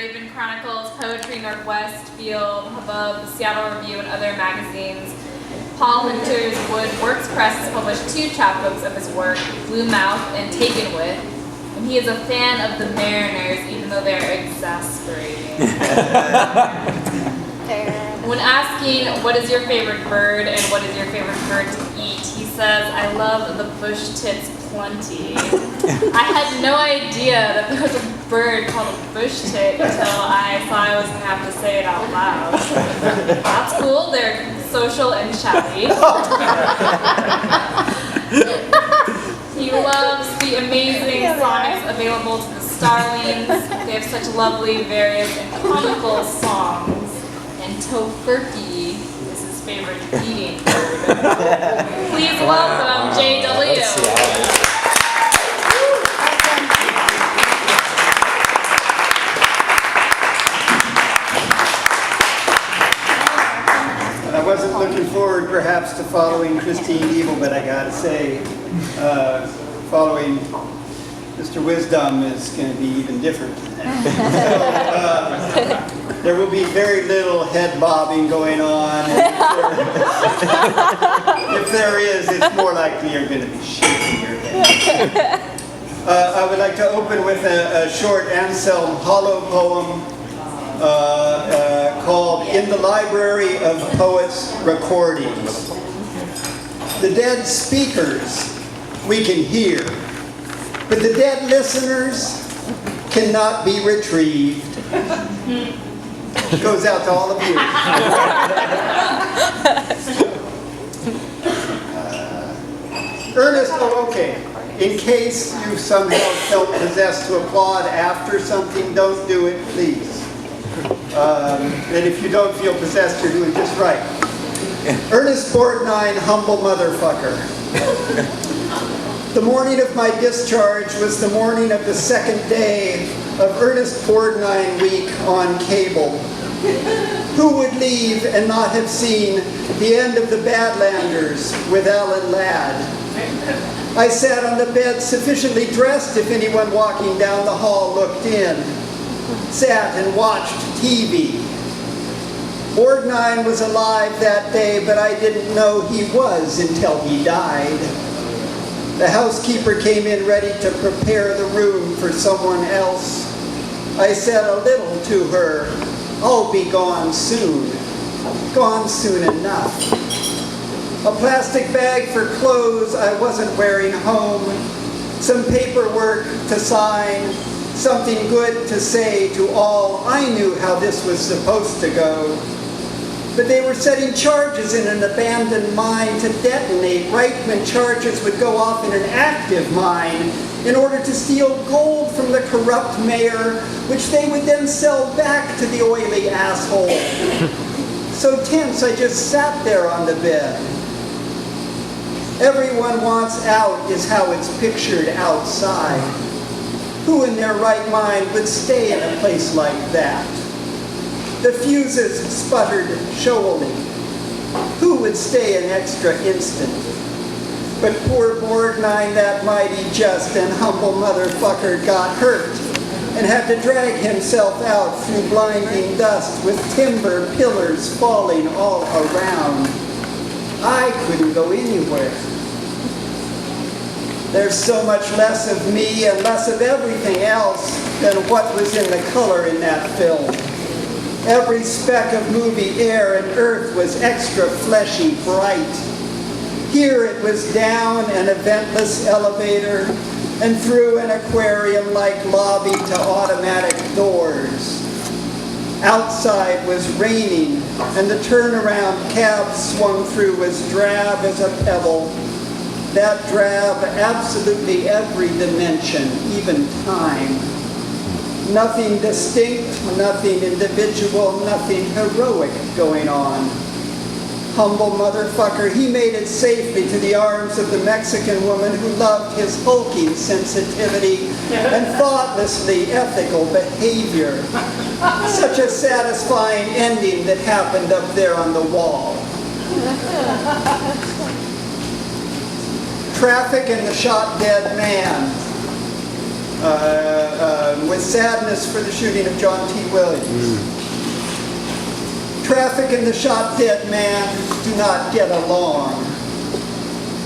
Raven Chronicles, Poetry Northwest, Field, Hubbub, the Seattle Review, and other magazines. Paul Hunter's Wood Works Press has published 2 chapbooks of his work, Blue Mouth and Taken With, and he is a fan of the Mariners, even though they're exasperating. When asking what is your favorite bird and what is your favorite bird to eat, he says, I love the bush tits plenty. I had no idea that there was a bird called a bush tit until I thought I was going to have to say it out loud. That's cool, they're social and chatty. He loves the amazing sonnets available to the Starlings. They have such lovely, various, and comical songs. And Tofurkey is his favorite eating bird. Please welcome JW. I wasn't looking forward perhaps to following Christine Evil, but I gotta say, following Mr. Wisdom is going to be even different. So, there will be very little head bobbing going on. If there is, it's more likely you're going to be shaking your head. I would like to open with a short Anselm Hollow poem called In the Library of Poets' Recordings. The dead speakers we can hear, but the dead listeners cannot be retrieved. Goes out to all of you. Ernest, oh, okay. In case you somehow felt possessed to applaud after something, don't do it, please. And if you don't feel possessed, you're doing just right. Ernest Borgnine, humble motherfucker. The morning of my discharge was the morning of the 2nd day of Ernest Borgnine Week on cable. Who would leave and not have seen the end of the Badlanders with Alan Ladd? I sat on the bed sufficiently dressed if anyone walking down the hall looked in. Sat and watched TV. Borgnine was alive that day, but I didn't know he was until he died. The housekeeper came in ready to prepare the room for someone else. I said a little to her, I'll be gone soon enough. A plastic bag for clothes I wasn't wearing home, some paperwork to sign, something good to say to all. I knew how this was supposed to go. But they were setting charges in an abandoned mine to detonate right when charges would go off in an active mine in order to steal gold from the corrupt mayor, which they would then sell back to the oily asshole. So tense, I just sat there on the bed. Everyone wants out is how it's pictured outside. Who in their right mind would stay in a place like that? The fuses sputtered showily. Who would stay an extra instant? But poor Borgnine, that mighty just and humble motherfucker, got hurt and had to drag himself out through blinding dust with timber pillars falling all around. I couldn't go anywhere. There's so much less of me and less of everything else than what was in the color in that film. Every speck of movie air and earth was extra fleshy bright. Here it was down an eventless elevator and through an aquarium-like lobby to automatic doors. Outside was raining and the turnaround cab swung through was drab as a pebble. That drab absolutely every dimension, even time. Nothing distinct, nothing individual, nothing heroic going on. Humble motherfucker, he made it safely to the arms of the Mexican woman who loved his hulking sensitivity and thoughtlessly ethical behavior. Such a satisfying ending that happened up there on the wall. Traffic and the shot dead man. with sadness for the shooting of John T. Williams. Traffic and the shot dead man do not get along.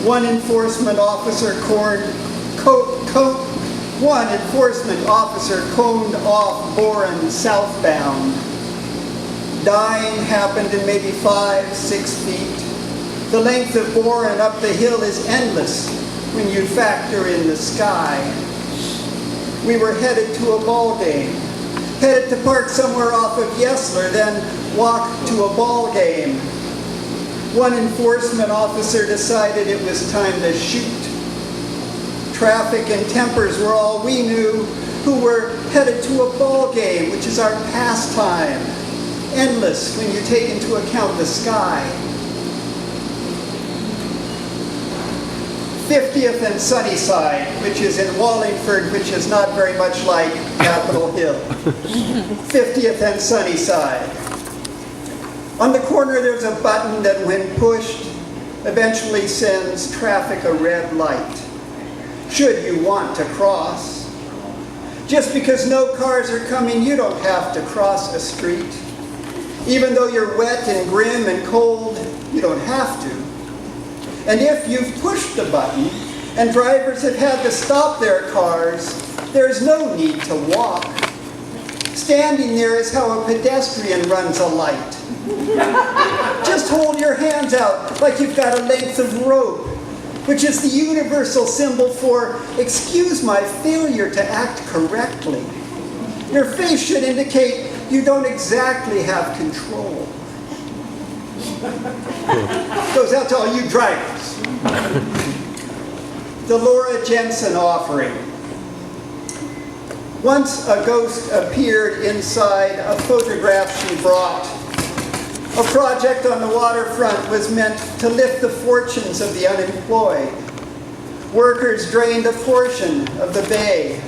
One enforcement officer coned off Boren southbound. Dying happened in maybe 5-6 feet. The length of Boren up the hill is endless when you factor in the sky. We were headed to a ball game, headed to park somewhere off of Yesler, then walk to a ball game. One enforcement officer decided it was time to shoot. Traffic and tempers were all we knew, who were headed to a ball game, which is our pastime, endless when you take into account the sky. 50th and Sunnyside, which is in Wallingford, which is not very much like Capitol Hill. 50th and Sunnyside. On the corner there's a button that when pushed eventually sends traffic a red light. Should you want to cross. Just because no cars are coming, you don't have to cross a street. Even though you're wet and grim and cold, you don't have to. And if you've pushed the button and drivers have had to stop their cars, there's no need to walk. Standing there is how a pedestrian runs a light. Just hold your hands out like you've got a length of rope, which is the universal symbol for, excuse my failure to act correctly. Your face should indicate you don't exactly have control. Goes out to all you drivers. The Laura Jensen offering. Once a ghost appeared inside a photograph she brought. A project on the waterfront was meant to lift the fortunes of the unemployed. Workers drained a portion of the bay.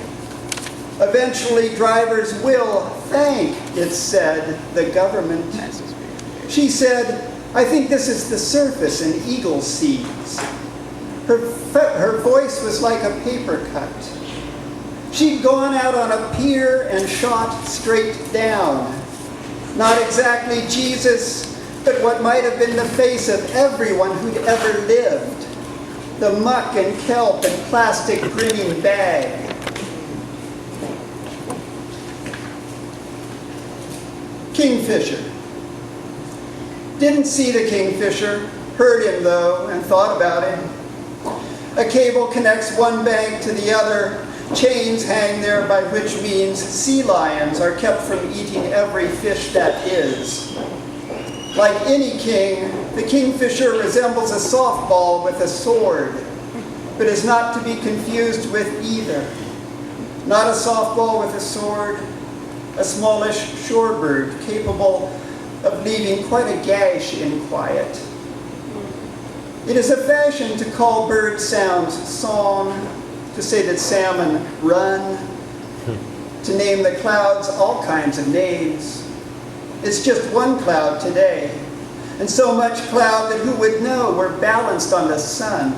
Eventually, drivers will thank, it said, the government. She said, I think this is the surface an eagle sees. Her voice was like a paper cut. She'd gone out on a pier and shot straight down. Not exactly Jesus, but what might have been the face of everyone who'd ever lived. The muck and kelp and plastic grinning bag. Kingfisher. Didn't see the kingfisher, heard him though, and thought about him. A cable connects one bank to the other. Chains hang there, by which means sea lions are kept from eating every fish that is. Like any king, the kingfisher resembles a softball with a sword, but is not to be confused with either. Not a softball with a sword, a smallish shorebird capable of leaving quite a gash in quiet. It is a fashion to call bird sounds song, to say that salmon run, to name the clouds all kinds of names. It's just one cloud today, and so much cloud that who would know we're balanced on the sun?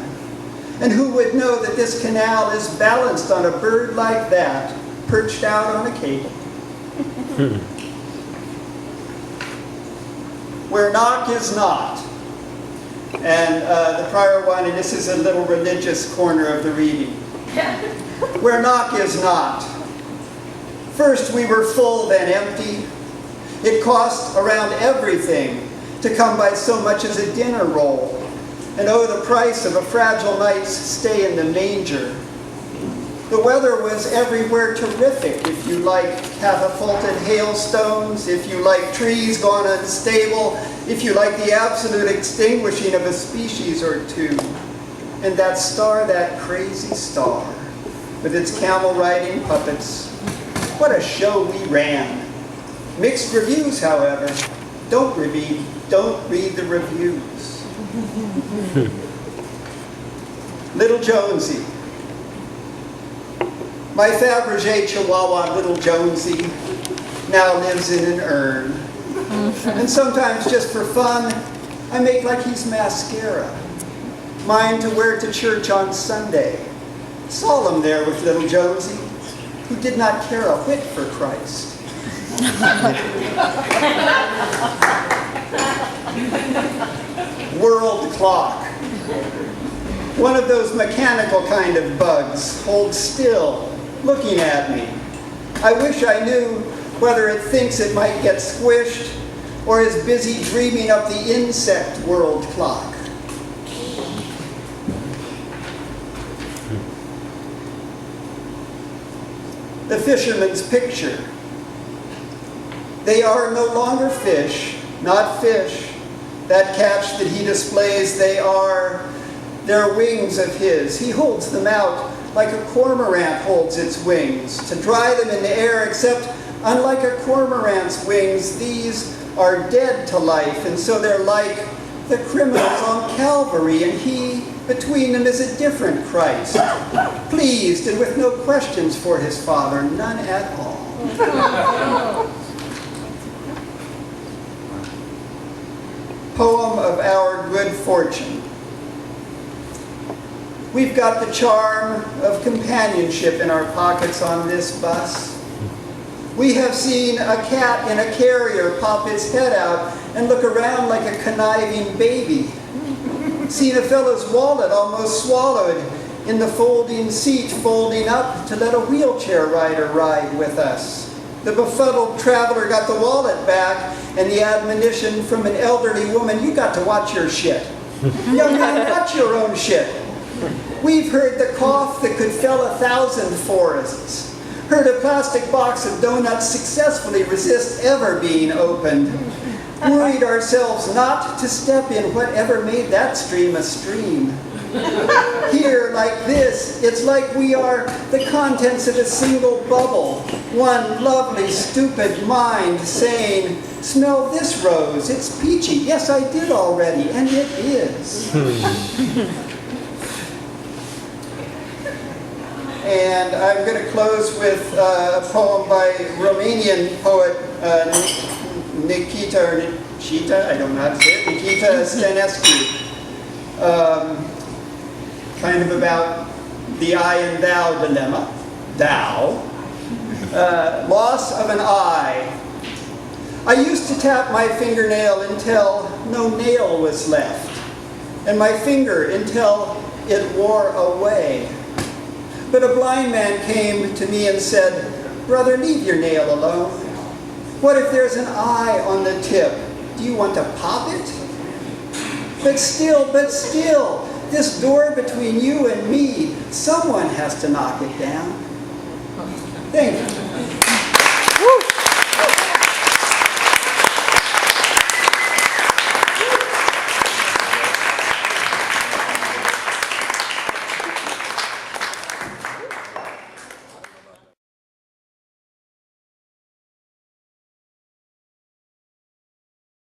And who would know that this canal is balanced on a bird like that, perched out on a cable? Where knock is not. And the prior one, and this is a little religious corner of the reading. Where knock is not. First we were full, then empty. It cost around everything to come by so much as a dinner roll, and oh, the price of a fragile night's stay in the manger. The weather was everywhere terrific, if you like catapulted hailstones, if you like trees gone unstable, if you like the absolute extinguishing of a species or two. And that star, that crazy star, with its camel riding puppets, what a show we ran. Mixed reviews, however. Don't read the reviews. Little Jonesy. My Fabergé Chihuahua, Little Jonesy, now lives in an urn. And sometimes, just for fun, I make like he's mascara. Mine to wear to church on Sunday. Solemn there with Little Jonesy. who did not care a whit for Christ. World clock. One of those mechanical kind of bugs holds still, looking at me. I wish I knew whether it thinks it might get squished or is busy dreaming up the insect world clock. The fisherman's picture. They are no longer fish, not fish. That catch that he displays, they're wings of his. He holds them out like a cormorant holds its wings, to dry them in the air, except unlike a cormorant's wings, these are dead to life, and so they're like the criminals on Calvary, and he between them is a different Christ, pleased and with no questions for his Father, none at all. Poem of our good fortune. We've got the charm of companionship in our pockets on this bus. We have seen a cat in a carrier pop its head out and look around like a conniving baby. Seen a fellow's wallet almost swallowed in the folding seat, folding up to let a wheelchair rider ride with us. The befuddled traveler got the wallet back and the admonition from an elderly woman, you got to watch your shit. Young man, watch your own shit. We've heard the cough that could fell 1,000 forests. Heard a plastic box of donuts successfully resist ever being opened. Worried ourselves not to step in whatever made that stream a stream. Here, like this, it's like we are the contents of a single bubble. One lovely, stupid mind saying, smell this rose, it's peachy. Yes, I did already, and it is. And I'm going to close with a poem by Romanian poet Nikita, or Nishita, I don't know how to say it, Nikita Stănescu. Kind of about the I and thou dilemma. Thou. Loss of an eye. I used to tap my fingernail until no nail was left, and my finger until it wore away. But a blind man came to me and said, brother, leave your nail alone. What if there's an eye on the tip? Do you want to pop it? But still, this door between you and me, someone has to knock it down. Thank you.